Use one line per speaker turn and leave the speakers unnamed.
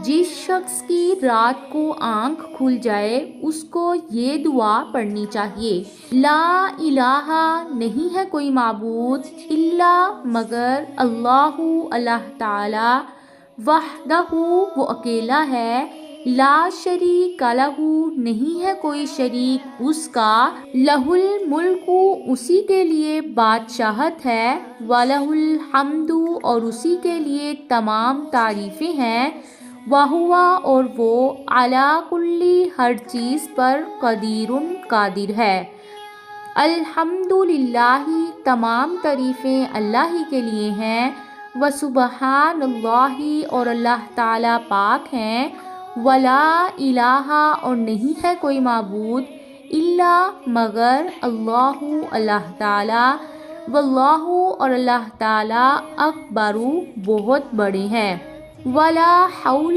جس شخص کی رات کو آنکھ کھل جائے اس کو یہ دعا پڑھنی چاہیے، لا الہ نہیں ہے کوئی معبود الا مگر اللہ، اللہ تعالی، وحدہ وہ اکیلا ہے، لا شریک لہ نہیں ہے کوئی شریک اس کا، لہ الملک اسی کے لیے بادشاہت ہے، وَلَہ الحمد اور اسی کے لیے تمام تعریفیں ہیں، وَہُوَ اور وہ عَلیٰ کُلِّ ہر چیز پر قدیر قادر ہے۔ الحمدللہ تمام تعریفیں اللہ ہی کے لیے ہیں، وسبحان اللہ اور اللہ تعالیٰ پاک ہیں، ولا الہ اور نہیں ہے کوئی معبود الا مگر اللہ، اللہ تعالیٰ، واللہ اور اللہ تعالیٰ اکبر بہت بڑے ہیں، ولا حول